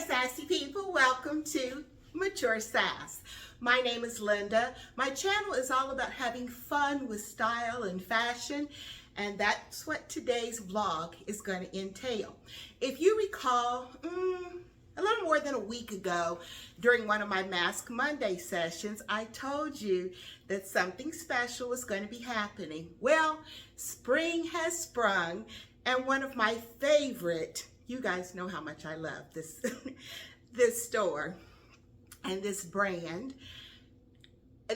Sassy People, welcome to Mature Sass. My name is Linda. My channel is all about having fun with style and fashion, and that's what today's vlog is going to entail. If you recall, a little more than a week ago, during one of my Mask Monday sessions, I told you that something special was going to be happening. Well, spring has sprung, and one of my favorite, you guys know how much I love this, this store and this brand.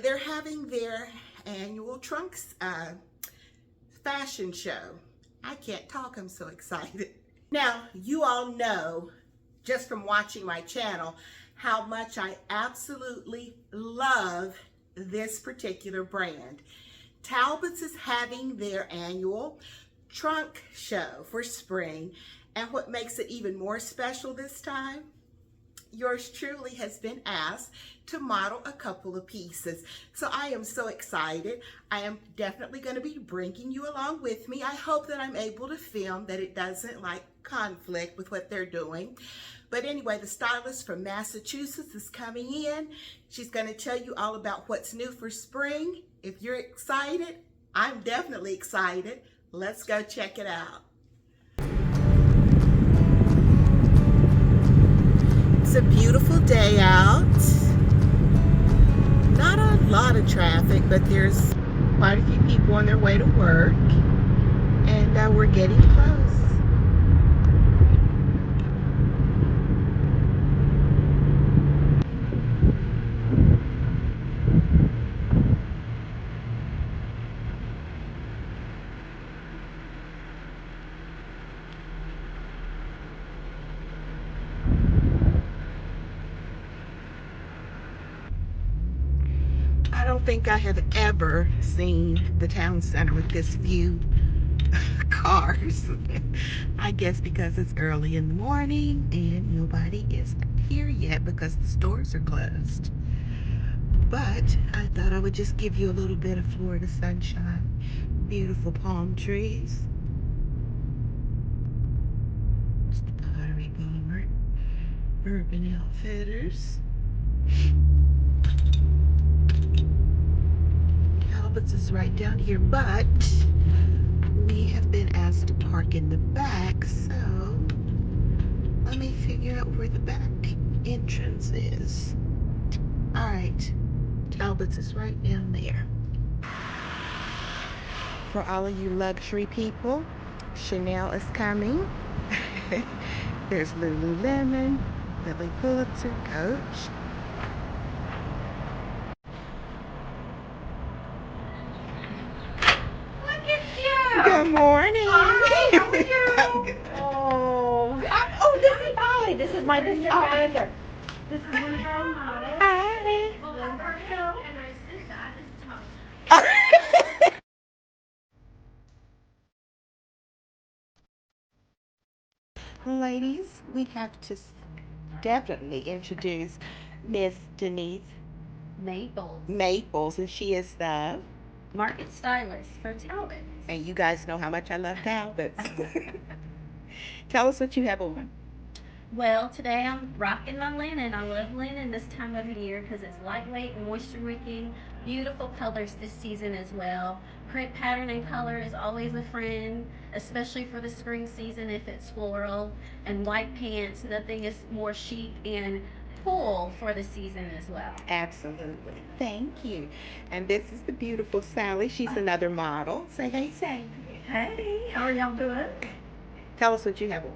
They're having their annual trunks fashion show. I can't talk, I'm so excited. Now, you all know, just from watching my channel, how much I absolutely love this particular brand. Talbots is having their annual trunk show for spring, and what makes it even more special this time, yours truly has been asked to model a couple of pieces. So I am so excited. I am definitely going to be bringing you along with me. I hope that I'm able to film, that it doesn't like conflict with what they're doing. But anyway, the stylist from Massachusetts is coming in. She's going to tell you all about what's new for spring. If you're excited, I'm definitely excited. Let's go check it out. It's a beautiful day out. Not a lot of traffic, but there's quite a few people on their way to work, and we're getting close. I don't think I have ever seen the town center with this few cars. I guess because it's early in the morning and nobody is here yet because the stores are closed. But I thought I would just give you a little bit of Florida sunshine. Beautiful palm trees. It's the Pottery Barn. Urban Outfitters. Talbots is right down here, but we have been asked to park in the back, so let me figure out where the back entrance is. All right, Talbots is right down there. For all of you luxury people, Chanel is coming. There's Lululemon, Lily Pulitzer, Coach. Good morning. Hi, how are you? Oh, this is Holly. This is my sister. This is my friend Holly. Hi. And I said that is tough. Ladies, we have to definitely introduce Miss Denise Maples, and she is the Market stylist for Talbot. and you guys know how much I love Talbots. Tell us what you have on. Well, today I'm rocking my linen. I love linen this time of year because it's lightweight and moisture wicking. Beautiful colors this season as well. Print, pattern, and color is always a friend, especially for the spring season if it's floral. And white pants, nothing is more chic and cool for the season as well. Absolutely. Thank you. And this is the beautiful Sally. She's another model. Say hey, Sally. Hey, how are y'all doing? Tell us what you have on.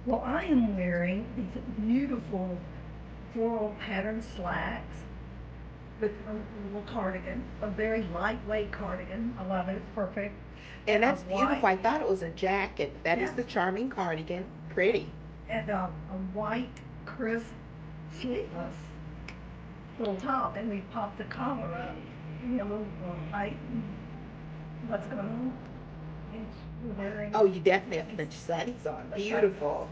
Well, I am wearing these beautiful floral pattern slacks with a little cardigan, a very lightweight cardigan. I love it, it's perfect. And that's beautiful. I White, thought it was a jacket. That is Yeah. the charming cardigan. Pretty. and a white, crisp, sleeveless little top, and we popped the collar up. Yellow, white, what's going on? It's wearing. Oh, you definitely have the sunnies on. Beautiful.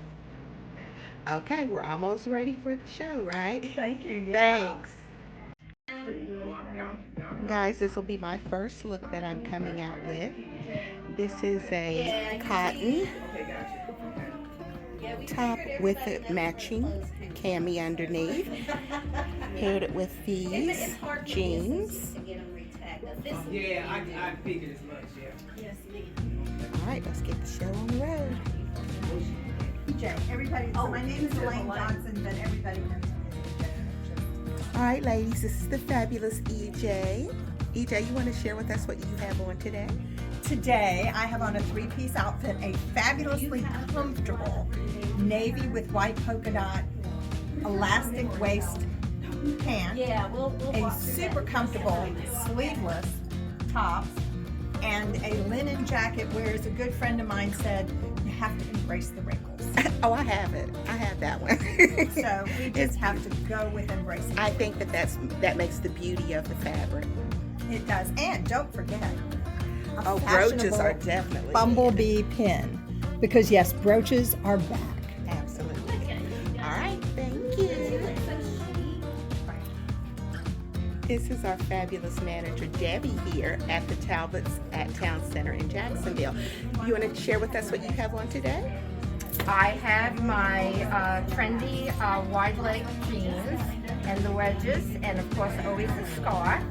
Okay, we're almost ready for the show, right? Thank you. Thanks. Guys, this will be my first look that I'm coming out with. This is a cotton top with a matching cami underneath. Paired it with these jeans. Yeah, I figured as much, yeah. All right, let's get the show on the road. Everybody, so my name is Elaine Johnson, but everybody knows me. All right, ladies, this is the fabulous EJ. EJ, you want to share with us what you have on today? Today, I have on a three-piece outfit, a fabulously comfortable navy with white polka dot elastic waist pant, a super comfortable sleeveless top, and a linen jacket where, as a good friend of mine said, you have to embrace the wrinkles. Oh, I have it. I have that one. So we just have to go with embracing. I think that makes the beauty of the fabric. It does. And don't forget, Oh, brooches are definitely bumblebee pin. Because yes, brooches are back. Absolutely. All right, thank you. This is our fabulous manager, Debbie, here at the Talbots at Town Center in Jacksonville. You want to share with us what you have on today? I have my trendy wide leg jeans and the wedges, and of course always the scarf.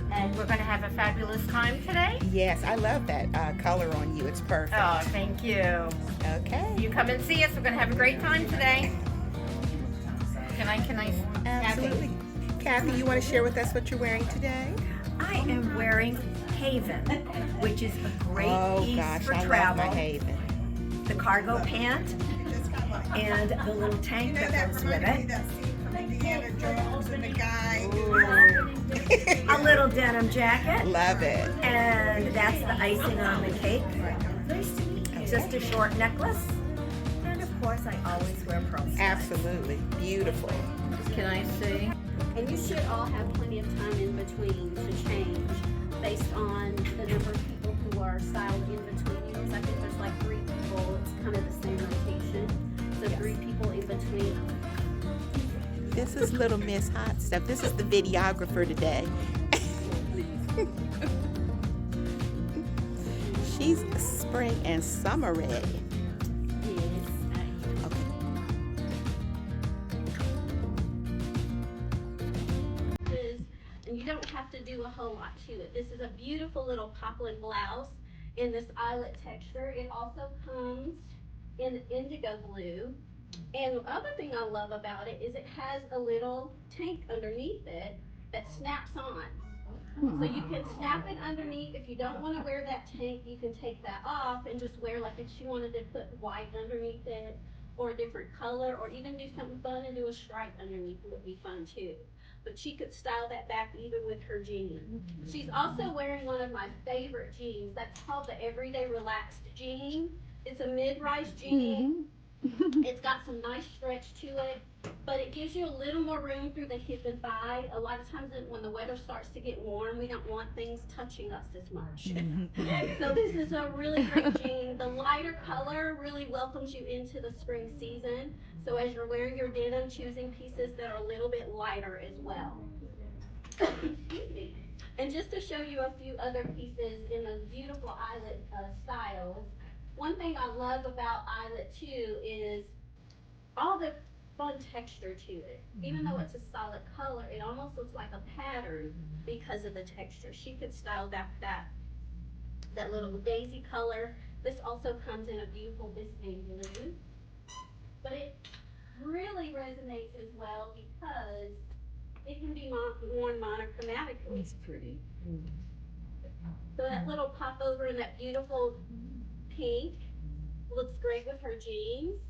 And we're going to have a fabulous time today. Yes, I love that color on you. It's perfect. Oh, thank you. Okay. You come and see us. We're going to have a great time today. Can I? Absolutely. Kathy, you want to share with us what you're wearing today? I am wearing Haven, which is a great piece for I travel. love my Haven. The cargo pant and the little tank that goes with it. Indiana Jones and the guy. A little denim jacket, Love it. and that's the icing on the cake. Just a short necklace, and of course I always wear pearls. Absolutely. Beautiful. Can I see? And you should all have plenty of time in between to change based on the number of people who are styled in between you. Because I think there's like 3 people, it's kind of the same rotation. So 3 people in between. This is Little Miss Hot Stuff. This is the videographer today. She's spring and summer ready. Yes. Okay. And you don't have to do a whole lot to it. This is a beautiful little poplin blouse in this eyelet texture. It also comes in indigo blue. And the other thing I love about it is it has a little tank underneath it that snaps on. So you can snap it underneath. If you don't want to wear that tank, you can take that off and just wear, like if she wanted to put white underneath it or a different color, or even do something fun and do a stripe underneath it would be fun too. But she could style that back even with her jeans. She's also wearing one of my favorite jeans. That's called the Everyday Relaxed jean. It's a mid-rise jean. It's got some nice stretch to it, but it gives you a little more room through the hip and thigh. A lot of times when the weather starts to get warm, we don't want things touching us as much. So this is a really great jean. The lighter color really welcomes you into the spring season. So as you're wearing your denim, choosing pieces that are a little bit lighter as well. Excuse me. And just to show you a few other pieces in those beautiful eyelet styles, one thing I love about eyelet too is all the fun texture to it. Even though it's a solid color, it almost looks like a pattern because of the texture. She could style that little daisy color. This also comes in a beautiful biscuit blue. But it really resonates as well because it can be worn monochromatically. It's pretty. So that little pop over in that beautiful pink looks great with her jeans,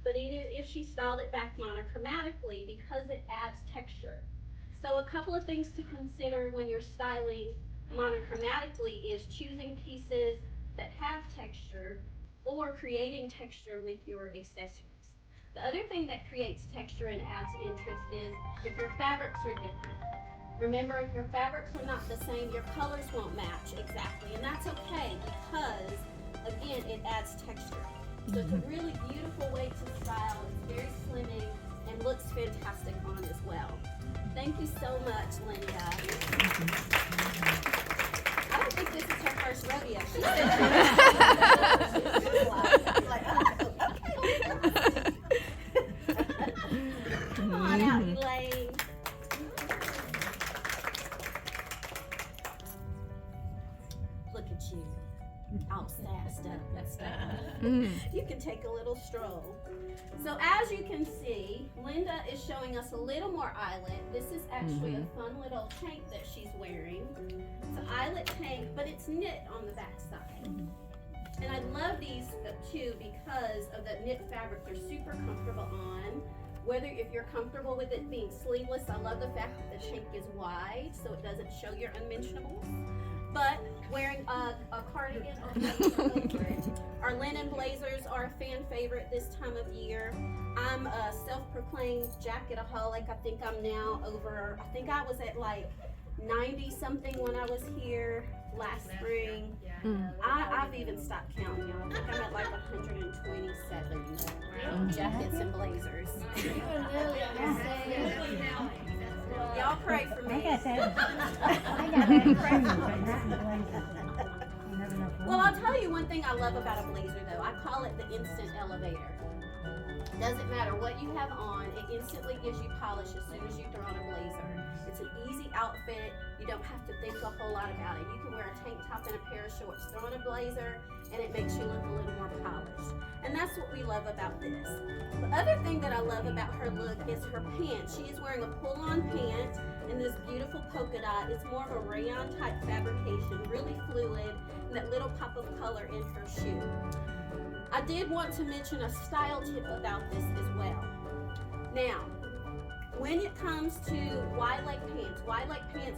but even if she styled it back monochromatically, because it adds texture. So a couple of things to consider when you're styling monochromatically is choosing pieces that have texture or creating texture with your accessories. The other thing that creates texture and adds interest is if your fabrics are different. Remember, if your fabrics are not the same, your colors won't match exactly, and that's okay because, again, it adds texture. So it's a really beautiful way to style. It's very slimming and looks fantastic on as well. Thank you so much, Linda. I don't think this is her first rodeo. She said you all sassed up and stuff. You can take a little stroll. So as you can see, Linda is showing us a little more eyelet. This is actually a fun little tank that she's wearing. It's an eyelet tank, but it's knit on the back side. And I love these too because of the knit fabric. They're super comfortable on. Whether if you're comfortable with it being sleeveless, I love the fact that the tank is wide so it doesn't show your unmentionables. But wearing a cardigan over it. Our linen blazers are a fan favorite this time of year. I'm a self-proclaimed jacketaholic. I think I'm now over, I think I was at like 90 something when I was here last spring. I've even stopped counting, y'all. I think I'm at like 127 jackets and blazers. Y'all pray for me. Well, I'll tell you one thing I love about a blazer though. I call it the instant elevator. Doesn't matter what you have on, it instantly gives you polish as soon as you throw on a blazer. It's an easy outfit. You don't have to think a whole lot about it. You can wear a tank top and a pair of shorts, throw on a blazer, and it makes you look a little more polished. And that's what we love about this. The other thing that I love about her look is her pant. She is wearing a pull-on pant in this beautiful polka dot. It's more of a rayon type fabrication, really fluid, and that little pop of color in her shoe. I did want to mention a style tip about this as well. Now, when it comes to wide leg pants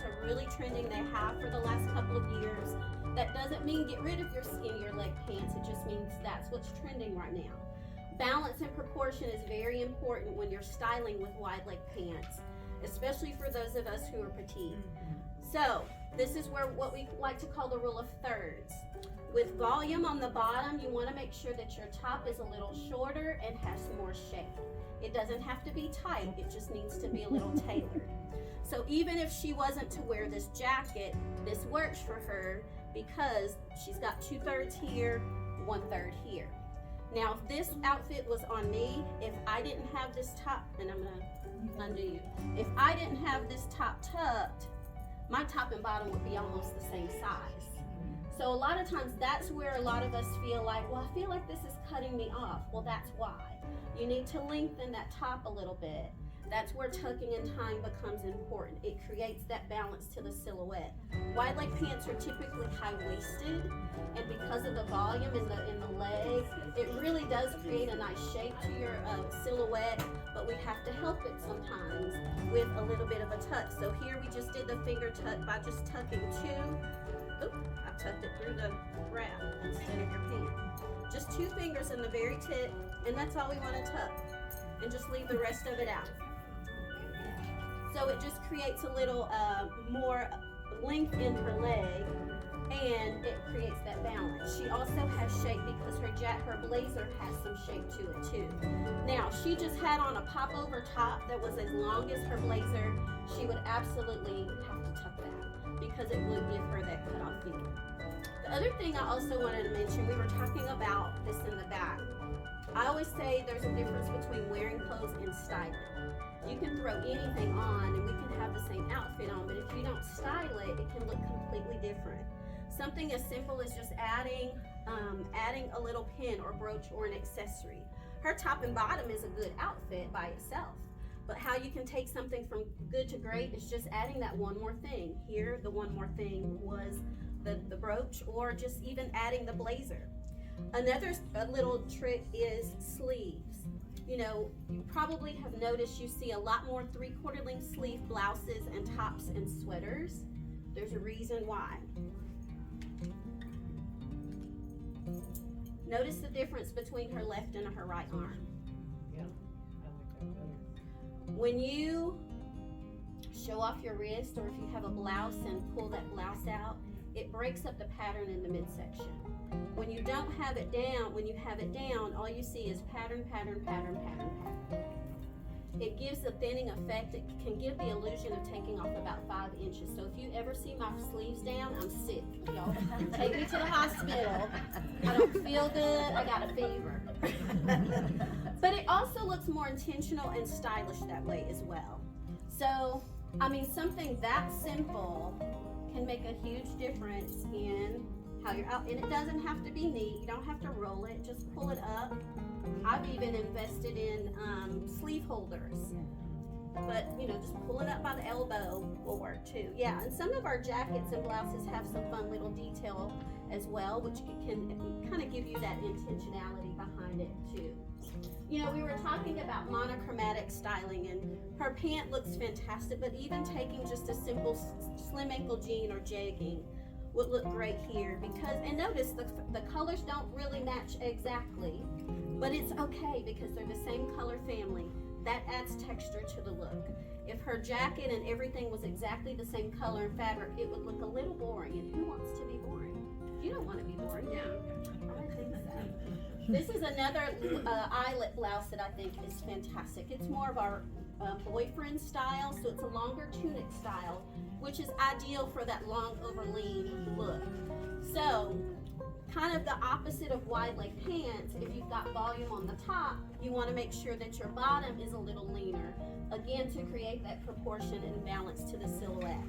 are really trending. They have for the last couple of years. That doesn't mean get rid of your skinnier leg pants. It just means that's what's trending right now. Balance and proportion is very important when you're styling with wide leg pants, especially for those of us who are petite. So this is where what we like to call the rule of thirds. With volume on the bottom, you want to make sure that your top is a little shorter and has more shape. It doesn't have to be tight, it just needs to be a little tailored. So even if she wasn't to wear this jacket, this works for her because she's got 2/3 here, 1/3 here. Now if this outfit was on me, if I didn't have this top, and I'm gonna undo you, if I didn't have this top tucked, my top and bottom would be almost the same size. So a lot of times that's where a lot of us feel like, well, I feel like this is cutting me off. Well, that's why. You need to lengthen that top a little bit. That's where tucking and tying becomes important. It creates that balance to the silhouette. Wide leg pants are typically high-waisted, and because of the volume in the leg, it really does create a nice shape to your silhouette, but we have to help it sometimes with a little bit of a tuck. So here we just did the finger tuck by just tucking I tucked it through the wrap instead of your pant. Just 2 fingers in the very tip, and that's all we want to tuck. And just leave the rest of it out. So it just creates a little more length in her leg, and it creates that balance. She also has shape because her blazer has some shape to it too. Now, she just had on a pop-over top that was as long as her blazer. She would absolutely have to tuck that because it would give her that cut-off feel. The other thing I also wanted to mention, we were talking about this in the back. I always say there's a difference between wearing clothes and styling. You can throw anything on and we can have the same outfit on, but if you don't style it, it can look completely different. Something as simple as just adding a little pin or brooch or an accessory. Her top and bottom is a good outfit by itself, but how you can take something from good to great is just adding that one more thing. Here, the one more thing was the brooch, or just even adding the blazer. Another little trick is sleeves. You know, you probably have noticed you see a lot more 3/4 length sleeve blouses and tops and sweaters. There's a reason why. Notice the difference between her left and her right arm. When you show off your wrist, or if you have a blouse and pull that blouse out, it breaks up the pattern in the midsection. When you don't have it down, when you have it down, all you see is pattern, pattern, pattern, pattern, pattern. It gives a thinning effect. It can give the illusion of taking off about 5 inches. So if you ever see my sleeves down, I'm sick, y'all. Take me to the hospital. I don't feel good. I got a fever. But it also looks more intentional and stylish that way as well. So, I mean, something that simple can make a huge difference in how you're out, and it doesn't have to be neat. You don't have to roll it, just pull it up. I've even invested in sleeve holders, but you know, just pulling up by the elbow will work too. Yeah, and some of our jackets and blouses have some fun little detail as well, which can kind of give you that intentionality behind it too. You know, we were talking about monochromatic styling, and her pant looks fantastic, but even taking just a simple slim ankle jean or jegging would look great here, because, and notice the colors don't really match exactly, but it's okay because they're the same color family. That adds texture to the look. If her jacket and everything was exactly the same color and fabric, it would look a little boring, and who wants to be boring? You don't want to be boring, do you? I don't think so. This is another eyelet blouse that I think is fantastic. It's more of our boyfriend style, so it's a longer tunic style, which is ideal for that long overlean look. So, kind of the opposite of wide leg pants, if you've got volume on the top, you want to make sure that your bottom is a little leaner, again to create that proportion and balance to the silhouette.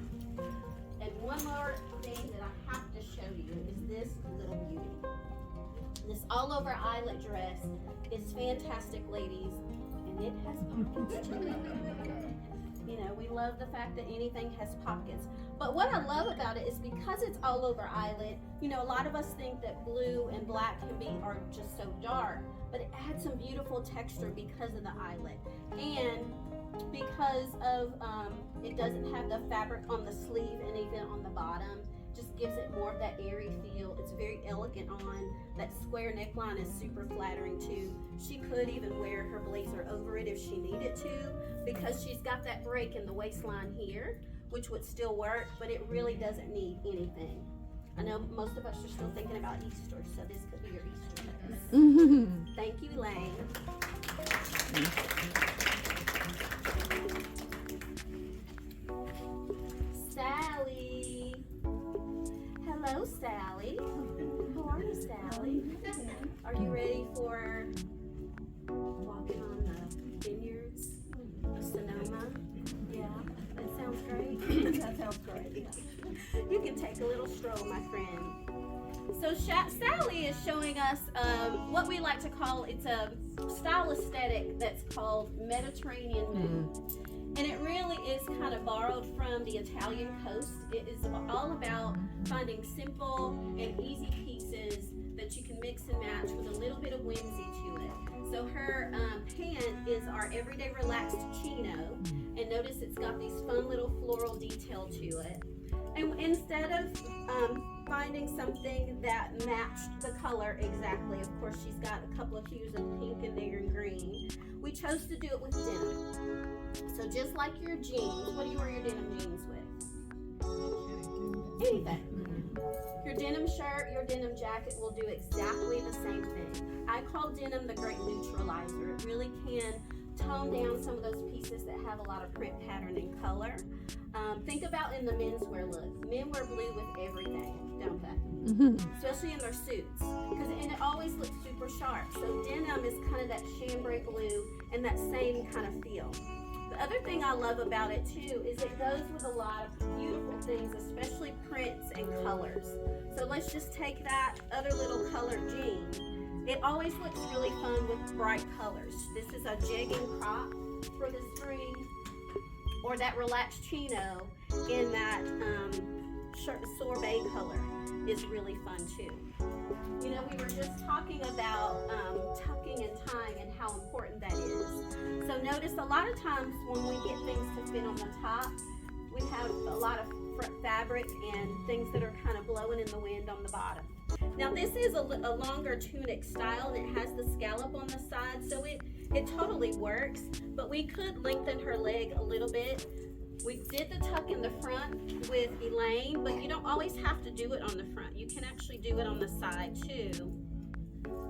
And one more thing that I have to show you is this little beauty. This all over eyelet dress is fantastic, ladies, and it has pockets to it. You know, we love the fact that anything has pockets. But what I love about it is because it's all over eyelet, you know, a lot of us think that blue and black are just so dark, but it adds some beautiful texture because of the eyelet. And because of it doesn't have the fabric on the sleeve and even on the bottom, just gives it more of that airy feel. It's very elegant on. That square neckline is super flattering too. She could even wear her blazer over it if she needed to, because she's got that break in the waistline here, which would still work, but it really doesn't need anything. I know most of us are still thinking about Easter, so this could be your Easter dress. Thank you, Elaine. Sally. Hello, Sally. How are you, Sally? Are you ready for walking on the vineyards of Sonoma? Yeah, that sounds great. That sounds great. You can take a little stroll, my friend. So Sally is showing us what we like to call, it's a style aesthetic that's called Mediterranean mood. And it really is kind of borrowed from the Italian coast. It is all about finding simple and easy pieces that you can mix and match with a little bit of whimsy to it. So her pant is our everyday relaxed chino, and notice it's got these fun little floral detail to it. And instead of finding something that matched the color exactly, of course she's got a couple of hues of pink in there and green, we chose to do it with denim. So just like your jeans, what do you wear your denim jeans with? Anything. Your denim shirt, your denim jacket will do exactly the same thing. I call denim the great neutralizer. It really can tone down some of those pieces that have a lot of print, pattern, and color. Think about in the menswear look. Men wear blue with everything, don't they? Especially in their suits, and it always looks super sharp. So denim is kind of that chambray blue and that same kind of feel. The other thing I love about it too is it goes with a lot of beautiful things, especially prints and colors. So let's just take that other little colored jean. It always looks really fun with bright colors. This is a jegging crop for the spring, or that relaxed chino in that sorbet color is really fun too. You know, we were just talking about tucking and tying and how important that is. So notice a lot of times when we get things to fit on the top, we have a lot of fabric and things that are kind of blowing in the wind on the bottom. Now this is a longer tunic style, and it has the scallop on the side, so it totally works, but we could lengthen her leg a little bit. We did the tuck in the front with Elaine, but you don't always have to do it on the front. You can actually do it on the side too,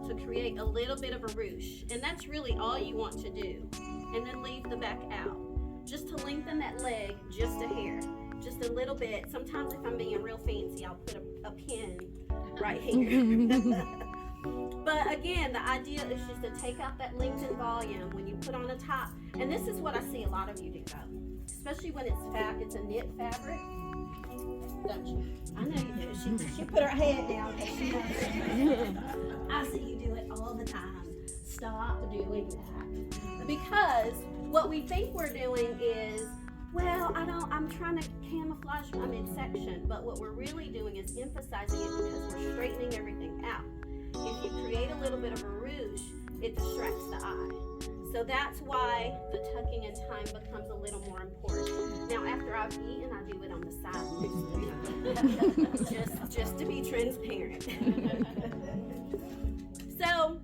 to create a little bit of a ruche, and that's really all you want to do. And then leave the back out, just to lengthen that leg just a hair, just a little bit. Sometimes if I'm being real fancy, I'll put a pin right here. But again, the idea is just to take out that length and volume when you put on a top. And this is what I see a lot of you do though, especially when it's a knit fabric, don't you? I know you do. She put her head down because she knows. I see you do it all the time. Stop doing that. Because what we think we're doing is, well, I'm trying to camouflage my midsection, but what we're really doing is emphasizing it because we're straightening everything out. If you create a little bit of a ruche, it distracts the eye. So that's why the tucking in time becomes a little more important. Now, after I've eaten, I do it on the side, just to be transparent. So,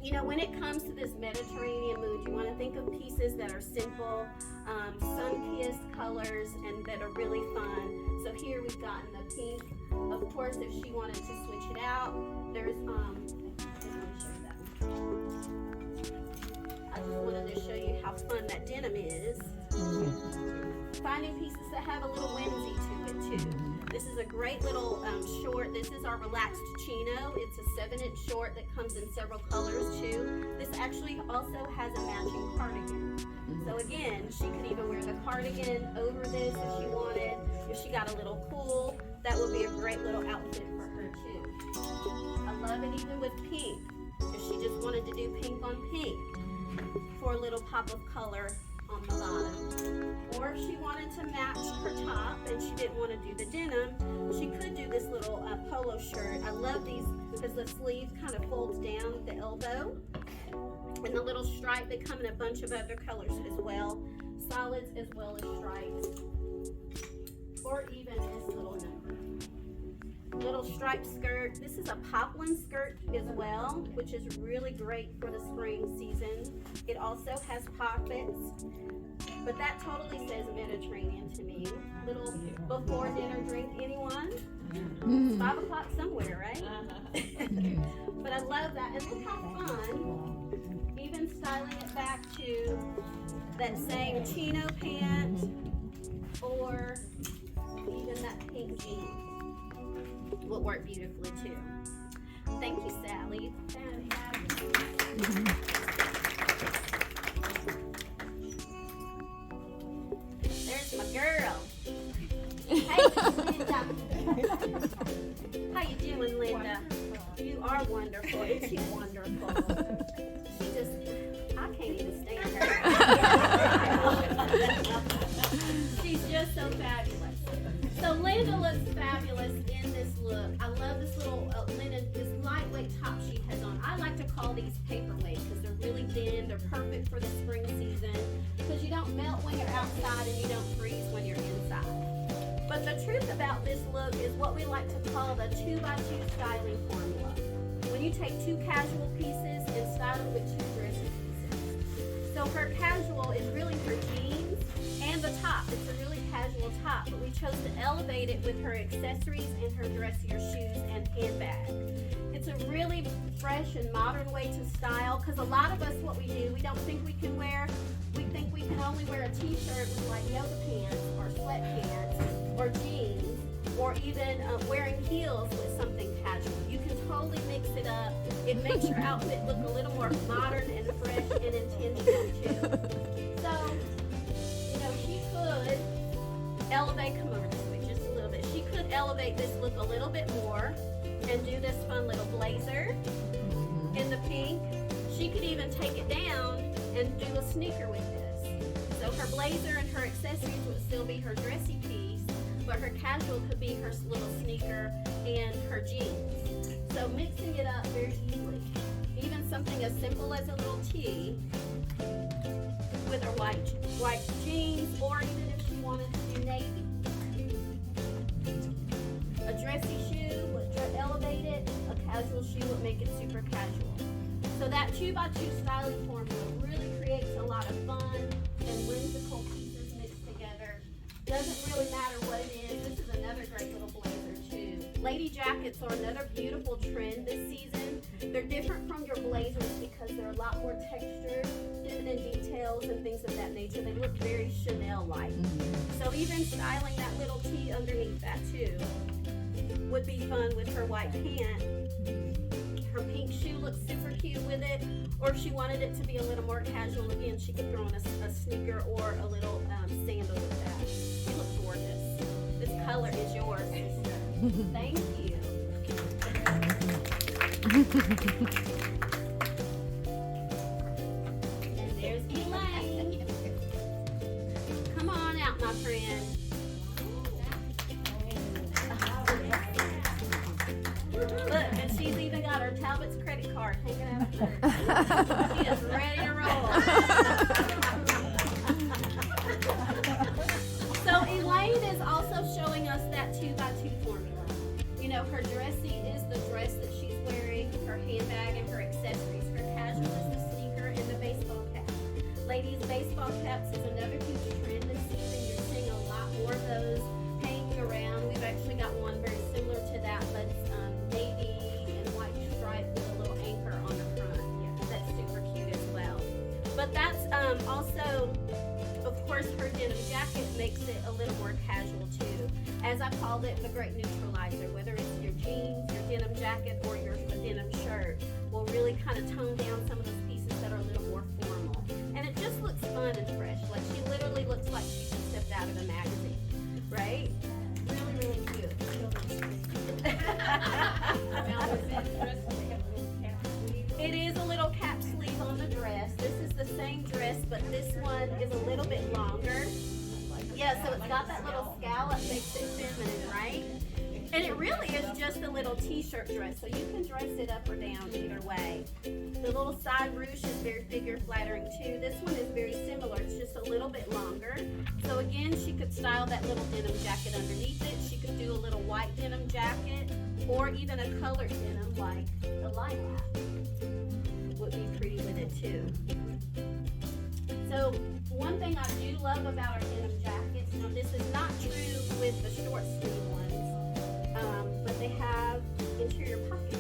you know, when it comes to this Mediterranean mood, you want to think of pieces that are simple, sun-kissed colors, and that are really fun. So here we've gotten the pink. Of course, if she wanted to switch it out, there's let me show you that one. I just wanted to show you how fun that denim is. Finding pieces that have a little whimsy to it too. This is a great little short. This is our relaxed chino. It's a 7-inch short that comes in several colors too. This actually also has a matching cardigan. So again, she could even wear the cardigan over this if she wanted. If she got a little cool, that would be a great little outfit for her too. I love it even with pink. If she just wanted to do pink on pink for a little pop of color on the bottom. Or if she wanted to match her top and she didn't want to do the denim, she could do this little polo shirt. I love these because the sleeve kind of folds down at the elbow. And the little stripe, they come in a bunch of other colors as well. Solids as well as stripes. Or even this little number. Little striped skirt. This is a poplin skirt as well, which is really great for the spring season. It also has pockets, but that totally says Mediterranean to me. Little before dinner drink, anyone? It's 5 o'clock somewhere, right? But I love that, and look how fun. Even styling it back to that same chino pant, or even that pink jean would work beautifully too. Thank you, Sally. There's my girl. Hey, Linda. How you doing, Linda? You are wonderful. Isn't she wonderful? She just, I can't even stand her. She's just so fabulous. So Linda looks fabulous in this look. I love this little linen, this lightweight top she has on. I like to call these paperweight because they're really thin. They're perfect for the spring season because you don't melt when you're outside and you don't freeze when you're inside. But the truth about this look is what we like to call the 2x2 styling formula. When you take 2 casual pieces and style it with 2 dressy pieces. So her casual is really her jeans and the top. It's a really casual top, but we chose to elevate it with her accessories and her dressier shoes and handbag. It's a really fresh and modern way to style because a lot of us, what we do, we don't think we can think we can only wear a t-shirt with like yoga pants or sweatpants or jeans, or even wearing heels with something casual. You can totally mix it up. It makes your outfit look a little more modern and fresh and intentional too. So, you know, she could elevate, come over this way just a little bit. She could elevate this look a little bit more and do this fun little blazer in the pink. She could even take it down and do a sneaker with this. So her blazer and her accessories would still be her dressy piece, but her casual could be her little sneaker and her jeans. So mixing it up very easily. Even something as simple as a little tee with her white jeans, or even if she wanted to do navy. A dressy shoe would elevate it, a casual shoe would make it super casual. So that 2x2 styling formula really creates a lot of fun and whimsical pieces mixed together. Doesn't really matter what it is. This is another great little blazer too. Lady jackets are another beautiful trend this season. They're different from your blazers because they're a lot more textured, feminine details and things of that nature. They look very Chanel-like. So even styling that little tee underneath that too would be fun with her white pant. Her pink shoe looks super cute with it, or if she wanted it to be a little more casual, again, she could throw on a sneaker or a little sandal with that. She looks gorgeous. This color is yours, sister. Thank you. And there's Elaine. Come on out, my friend. Look, and she's even got her Talbots credit card hanging out there. She is ready to roll. So Elaine is also showing us that 2x2 formula. You know, her dressy is the dress that she's wearing, her handbag and her accessories. Her casual is the sneaker and the baseball cap. Ladies, baseball caps is another huge trend this season. You're seeing a lot more of those hanging around. We've actually got one very similar to that, but it's navy and white stripe with a little anchor on the front. That's super cute as well. But that's also, of course, her denim jacket makes it a little more casual too. As I called it, the great neutralizer. Whether it's your jeans, your denim jacket, or your denim shirt, will really kind of tone down some of those pieces that are a little more formal. And it just looks fun and fresh. Like she literally looks like she just stepped out of a magazine, right? Really, really cute. It is a little cap sleeve on the dress. This is the same dress, but this one is a little bit longer. Yeah, so it's got that little scallop, makes it feminine, right? And it really is just a little t-shirt dress, so you can dress it up or down either way. The little side ruche is very figure flattering too. This one is very similar, it's just a little bit longer. So again, she could style that little denim jacket underneath it. She could do a little white denim jacket, or even a colored denim like the lilac. Would be pretty with it too. So one thing I do love about our denim jackets, now this is not true with the short sleeve ones, but they have interior pockets.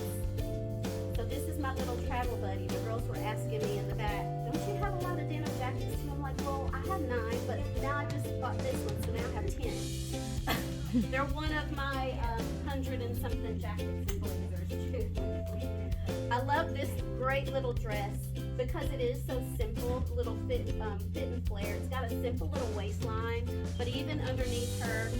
So this is my little travel buddy. The girls were asking me in the back, don't you have a lot of denim jackets too? I'm like, well, I have 9, but now I just bought this one, so now I have 10. They're one of my 100 and something jackets and blazers too. I love this great little dress because it is so simple, little fit and flare. It's got a simple little waistline, but even underneath her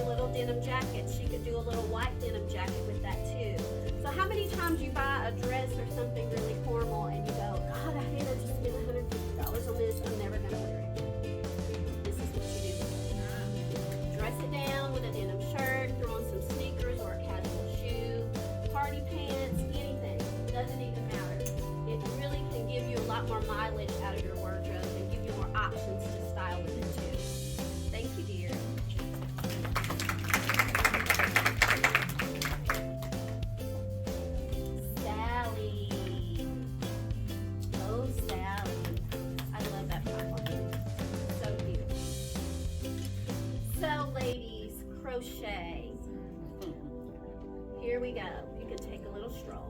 little denim jacket, she could do a little white denim jacket with that too. So how many times you buy a dress or something really formal and you go, God, I hate I just spent $150 on this, I'm never gonna wear it. This is what you do. Dress it down with a denim shirt, throw on some sneakers or a casual shoe, party pants, anything. Doesn't even matter. It really can give you a lot more mileage out of your wardrobe and give you more options to style with it too. Thank you, dear. Sally. Oh, Sally. I love that platform. So cute. So, ladies, crochet. Here we go. You can take a little stroll.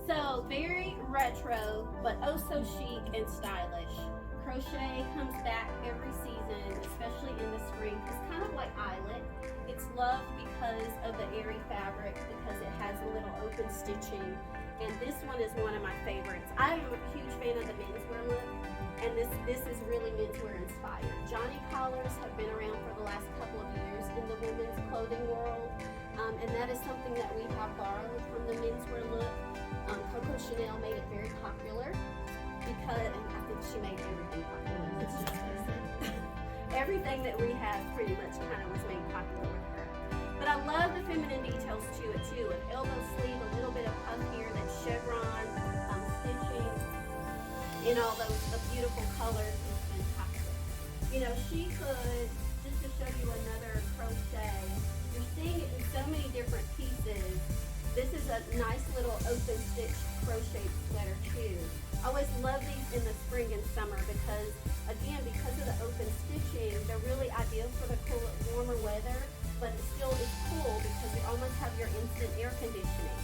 So, very retro, but oh so chic and stylish. Crochet comes back every season, especially in the spring. It's kind of like eyelet. It's loved because of the airy fabric, because it has a little open stitching. And this one is one of my favorites. I am a huge fan of the menswear look, and this is really menswear inspired. Johnny collars have been around for the last couple of years in the women's clothing world. And that is something that we have borrowed from the menswear look. Coco Chanel made it very popular because, and I think she made everything popular, let's just face it. Everything that we have pretty much kind of was made popular with her. But I love the feminine details to it too. An elbow sleeve, a little bit of puff here, that chevron, stitching, in all those beautiful colors has been popular. You know, she could, just to show you another crochet, you're seeing it in so many different pieces. This is a nice little open stitch crochet sweater too. I always love these in the spring and summer because, again, because of the open stitching, they're really ideal for the cool, warmer weather, but it still is cool because you almost have your instant air conditioning.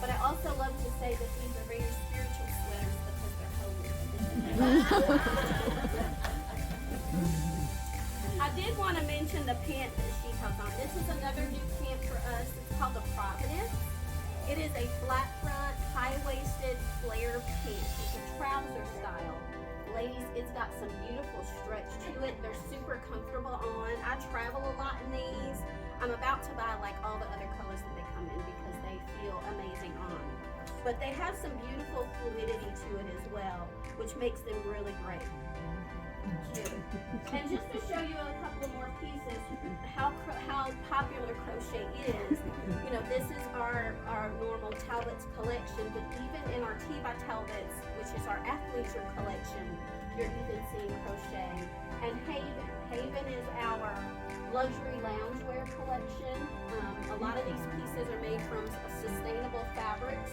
But I also love to say that these are very spiritual sweaters because they're holy. I did want to mention the pant that she has on. This is another new pant for us. It's called the Providence. It is a flat front, high-waisted flare pant. It's a trouser style. Ladies, it's got some beautiful stretch to it. They're super comfortable on. I travel a lot in these. I'm about to buy like all the other colors that they come in because they feel amazing on. But they have some beautiful fluidity to it as well, which makes them really great. Cute. And just to show you a couple more pieces, how popular crochet is, you know, this is our normal Talbots collection, but even in our Tea by Talbots, which is our athleisure collection, you're even seeing crochet. And Haven is our luxury loungewear collection. A lot of these pieces are made from sustainable fabrics,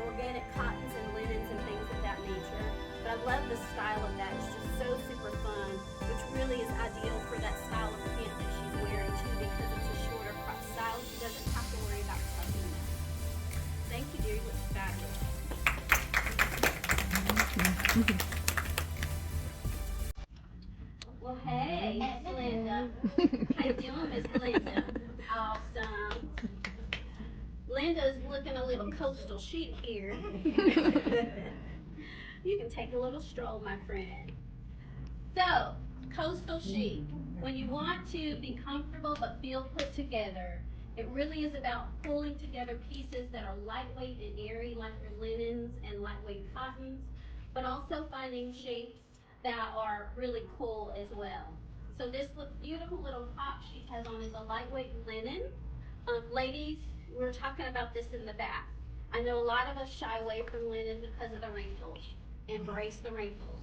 organic cottons and linens and things of that nature. But I love the style of that. It's just so super fun, which really is ideal for that style of pant that she's wearing too, because it's a shorter crop style. She doesn't have to worry about tucking it. Thank you, dear. You look fabulous. Well, hey, Miss Linda. How you doing, Miss Linda? Awesome. Linda's looking a little coastal chic here. You can take a little stroll, my friend. So, coastal chic. When you want to be comfortable but feel put together, it really is about pulling together pieces that are lightweight and airy, like your linens and lightweight cottons, but also finding shapes that are really cool as well. So this beautiful little top she has on is a lightweight linen. Ladies, we were talking about this in the back. I know a lot of us shy away from linen because of the wrinkles. Embrace the wrinkles.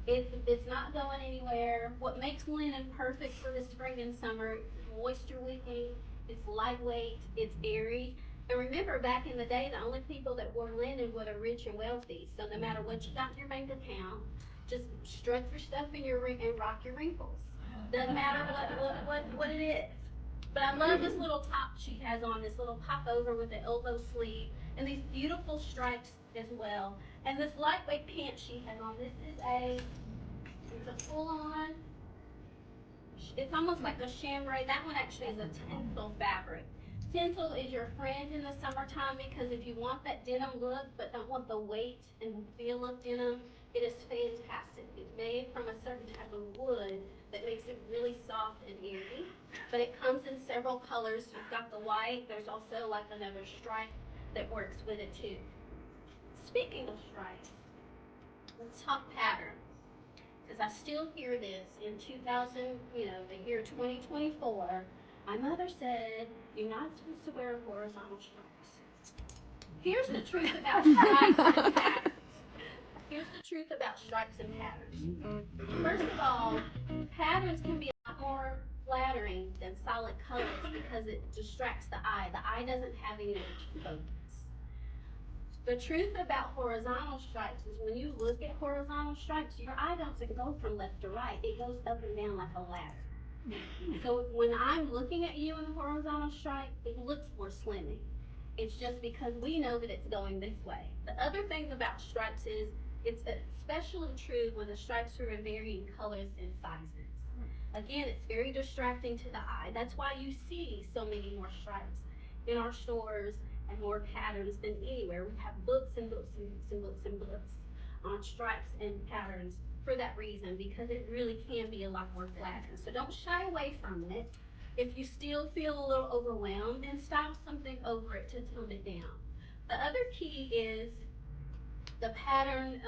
It's not going anywhere. What makes linen perfect for the spring and summer, moisture wicking, it's lightweight, it's airy. And remember, back in the day, the only people that wore linen were the rich and wealthy. So no matter what you got in your bank account, just strut your stuff in your ring and rock your wrinkles. Doesn't matter what it is. But I love this little top she has on, this little pop over with the elbow sleeve, and these beautiful stripes as well. And this lightweight pant she has on, this is it's a full-on, it's almost like a chambray. That one actually is a tencel fabric. Tencel is your friend in the summertime because if you want that denim look but don't want the weight and feel of denim, it is fantastic. It's made from a certain type of wood that makes it really soft and airy. But it comes in several colors. You've got the white. There's also like another stripe that works with it too. Speaking of stripes, let's talk patterns. Because I still hear this in 2000, the year 2024. My mother said, you're not supposed to wear horizontal stripes. Here's the truth about stripes and patterns. Here's the truth about stripes and patterns. First of all, patterns can be a lot more flattering than solid colors because it distracts the eye. The eye doesn't have any focus. The truth about horizontal stripes is when you look at horizontal stripes, your eye doesn't go from left to right. It goes up and down like a ladder. So when I'm looking at you in a horizontal stripe, it looks more slimming. It's just because we know that it's going this way. The other thing about stripes is it's especially true when the stripes are in varying colors and sizes. Again, it's very distracting to the eye. That's why you see so many more stripes in our stores and more patterns than anywhere. We have books and books and books and books and books on stripes and patterns for that reason, because it really can be a lot more flattering. So don't shy away from it. If you still feel a little overwhelmed, then style something over it to tone it down. The other key is the pattern,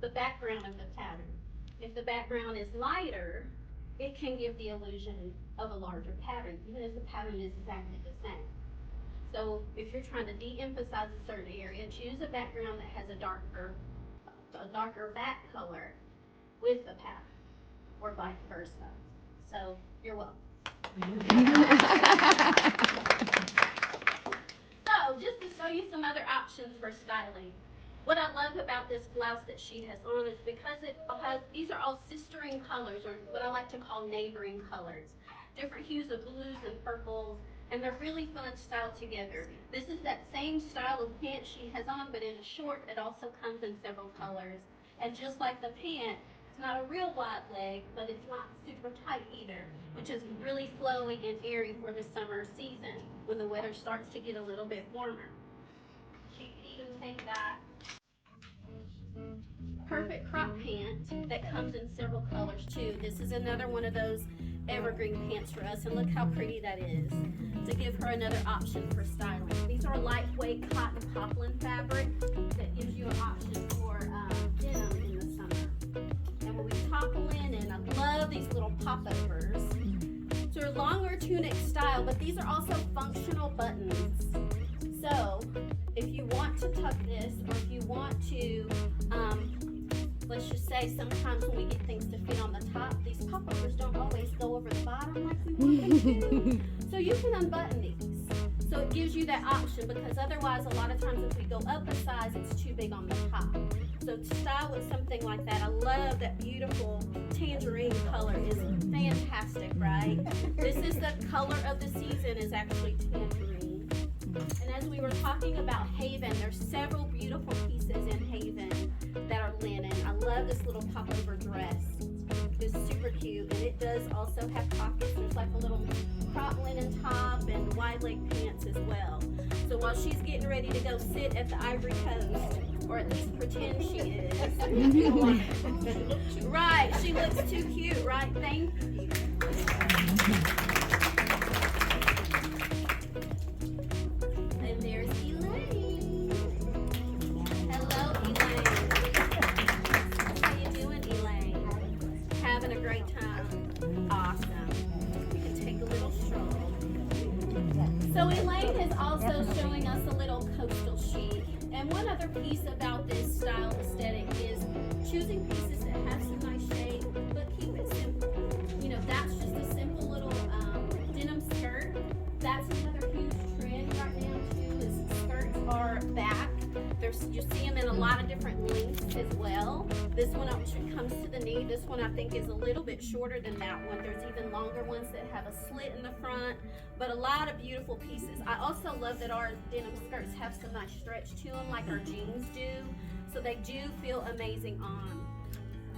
the background of the pattern. If the background is lighter, it can give the illusion of a larger pattern, even if the pattern is exactly the same. So if you're trying to de-emphasize a certain area, choose a background that has a darker back color with the pattern, or vice versa. So you're welcome. So just to show you some other options for styling. What I love about this blouse that she has on is because these are all sistering colors, or what I like to call neighboring colors. Different hues of blues and purples, and they're really fun styled together. This is that same style of pant she has on, but in a short that also comes in several colors. And just like the pant, it's not a real wide leg, but it's not super tight either, which is really flowy and airy for the summer season when the weather starts to get a little bit warmer. She can even take that perfect crop pant that comes in several colors too. This is another one of those evergreen pants for us, and look how pretty that is, to give her another option for styling. These are lightweight cotton poplin fabric that gives you an option for denim in the summer. And when we talk linen, I love these little popovers. So they're longer tunic style, but these are also functional buttons. So if you want to tuck this, or if you want to, let's just say sometimes when we get things to fit on the top, these popovers don't always go over the bottom like we want them to. So you can unbutton these. So it gives you that option, because otherwise a lot of times if we go up a size, it's too big on the top. So to style with something like that, I love that beautiful tangerine color is fantastic, right? This is the color of the season, is actually tangerine. And as we were talking about Haven, there's several beautiful pieces in Haven that are linen. I love this little popover dress. It's super cute, and it does also have pockets. There's like a little crop linen top and wide leg pants as well. So while she's getting ready to go sit at the Ivory Coast, or at least pretend she is, right? She looks too cute, right? Thank you. And there's Elaine. Hello, Elaine. How you doing, Elaine? Having a great time. Awesome. We can take a little stroll. So Elaine is also showing us a little coastal chic. And one other piece about this style aesthetic is choosing pieces that have some nice shade, but keep it simple. You know, that's just a simple little denim skirt. That's another huge trend right now too, is skirts are back. You see them in a lot of different lengths as well. This one actually comes to the knee. This one I think is a little bit shorter than that one. There's even longer ones that have a slit in the front, but a lot of beautiful pieces. I also love that our denim skirts have some nice stretch to them like our jeans do, so they do feel amazing on.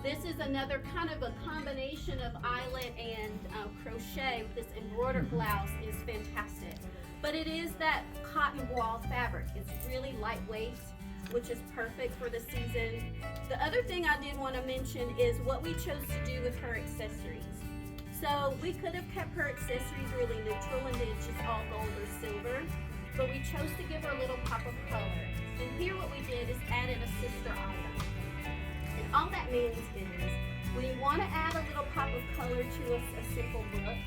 This is another kind of a combination of eyelet and crochet. This embroidered blouse is fantastic. But it is that cotton voile fabric. It's really lightweight, which is perfect for the season. The other thing I did want to mention is what we chose to do with her accessories. So we could have kept her accessories really neutral and did just all gold or silver, but we chose to give her a little pop of color. And here what we did is added a sister item. And all that means is when you want to add a little pop of color to a simple look,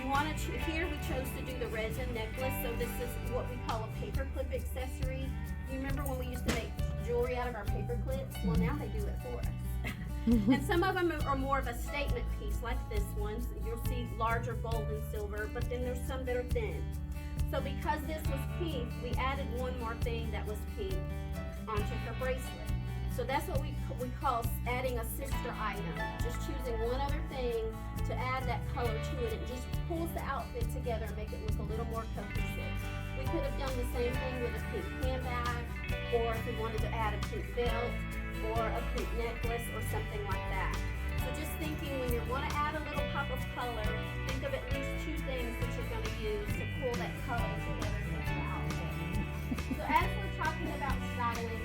you want to, here we chose to do the resin necklace, so this is what we call a paper clip accessory. You remember when we used to make jewelry out of our paper clips? Well, now they do it for us. And some of them are more of a statement piece, like this one. So you'll see larger gold and silver, but then there's some that are thin. So because this was pink, we added one more thing that was pink onto her bracelet. So that's what we call adding a sister item. Just choosing one other thing to add that color to it. It just pulls the outfit together and make it look a little more cohesive. We could have done the same thing with a pink handbag, or if we wanted to add a pink belt, or a pink necklace, or something like that. So just thinking when you want to add a little pop of color, think of at least two things that you're going to use to pull that color together in the outfit. So as we're talking about styling,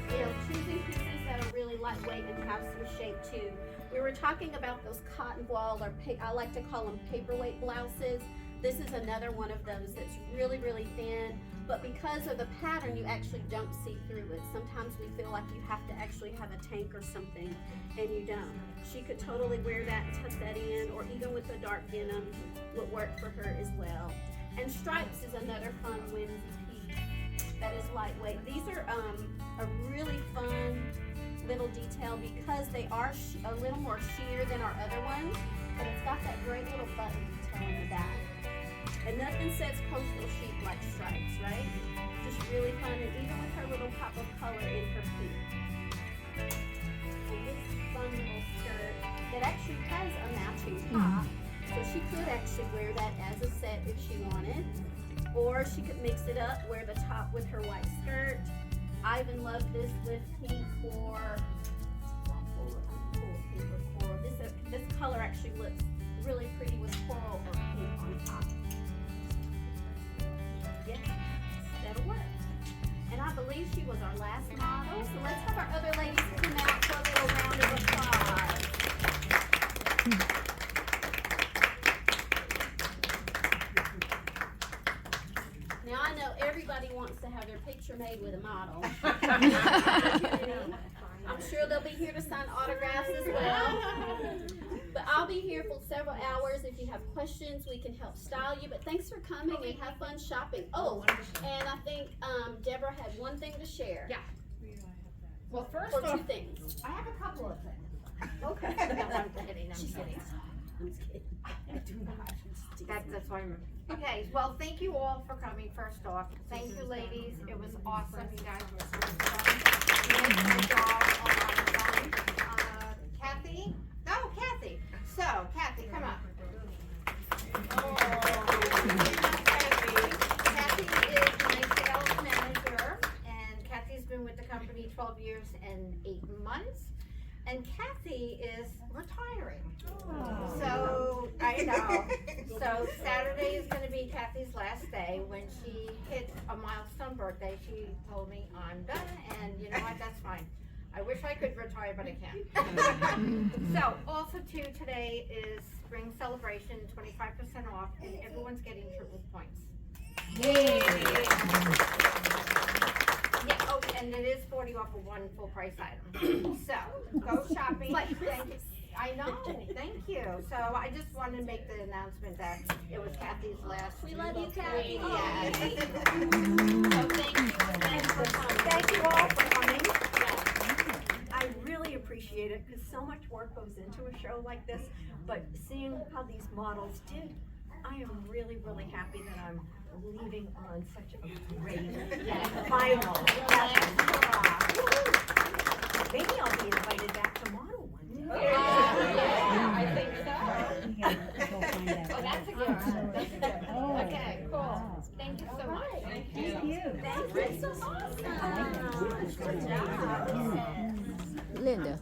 you know, choosing pieces that are really lightweight and have some shape too. We were talking about those cotton voile, or I like to call them paperweight blouses. This is another one of those that's really, really thin, but because of the pattern, you actually don't see through it. Sometimes we feel like you have to actually have a tank or something, and you don't. She could totally wear that and tuck that in, or even with the dark denim would work for her as well. And stripes is another fun whimsy piece that is lightweight. These are a really fun little detail because they are a little more sheer than our other ones, but it's got that great little button detail in the back. And nothing says coastal chic like stripes, right? Just really fun, and even with her little pop of color in her pink. And this fun little skirt that actually has a matching top, so she could actually wear that as a set if she wanted. Or she could mix it up, wear the top with her white skirt. I even love this with pink or coral. This color actually looks really pretty with coral or pink on top. Yes, that'll work. And I believe she was our last model, so let's have our other ladies come out for a little round of applause. everybody wants to have their picture made with a model. I'm sure they'll be here to sign autographs as well. But I'll be here for several hours. If you have questions, we can help style you. But thanks for coming and have fun shopping. Oh, and I think Deborah had one thing to share. Yeah. Well, first Or two off, things. I have a couple of things. Okay. No, I'm kidding. I'm kidding. I'm just kidding. That's why I'm. Okay, well, thank you all for coming, first off. Thank you, ladies. It was awesome. You guys were so fun. You did a great job on Kathy? No, Kathy. So, Kathy, come up. Kathy is my sales manager, and Kathy's been with the company 12 years and 8 months. And Kathy is retiring. So, I know. So, Saturday is going to be Kathy's last day. When she hit a milestone birthday, she told me, I'm done, and you know what, that's fine. I wish I could retire, but I can't. So, also too, today is spring celebration, 25% off, and everyone's getting triple points. Yay! Yeah, oh, and it is 40 off of one full price item. So, go shopping. Thank you. I know, thank you. So, I just wanted to make the announcement that it was Kathy's last. We love you, Kathy. Yeah. So thank you. Thanks for coming. Thank you all for coming. Yeah. I really appreciate it because so much work goes into a show like this, but seeing how these models did, I am really, really happy that I'm leaving on such a great final. Maybe I'll be invited back to model one day. Yeah, I think so. Oh, that's a good one. That's a good one. Okay, cool. Thank you so much. Thank you. Thank you. So awesome. Good job. Linda.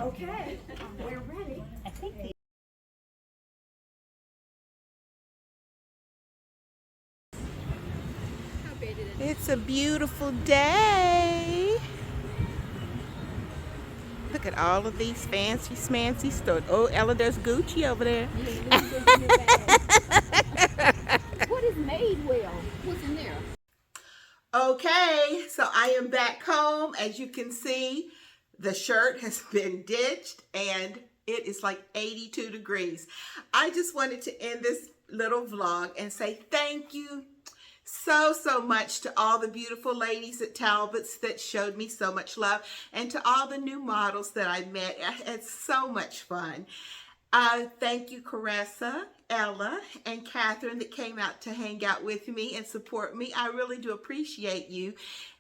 Okay, we're ready. It's a beautiful day. Look at all of these fancy smancy stores. Oh, Ella, there's Gucci over there. What is made well? What's in there? Okay, so I am back home. As you can see, the shirt has been ditched and it is like 82 degrees. I just wanted to end this little vlog and say thank you so much to all the beautiful ladies at Talbots that showed me so much love, and to all the new models that I met. It's so much fun. Thank you, Caressa, Ella, and Catherine that came out to hang out with me and support me. I really do appreciate you.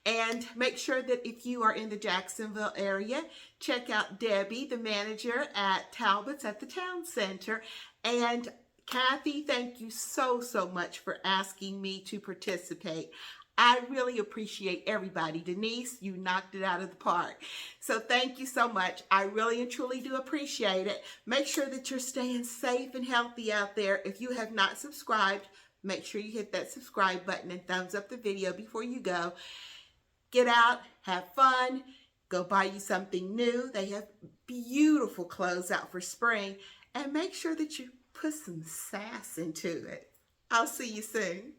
And make sure that if you are in the Jacksonville area, check out Debbie, the manager at Talbots at the Town Center. And Kathy, thank you so much for asking me to participate. I really appreciate everybody. Denise, you knocked it out of the park. So thank you so much. I really and truly do appreciate it. Make sure that you're staying safe and healthy out there. If you have not subscribed, make sure you hit that subscribe button and thumbs up the video before you go. Get out, have fun, go buy you something new. They have beautiful clothes out for spring. And make sure that you put some sass into it. I'll see you soon.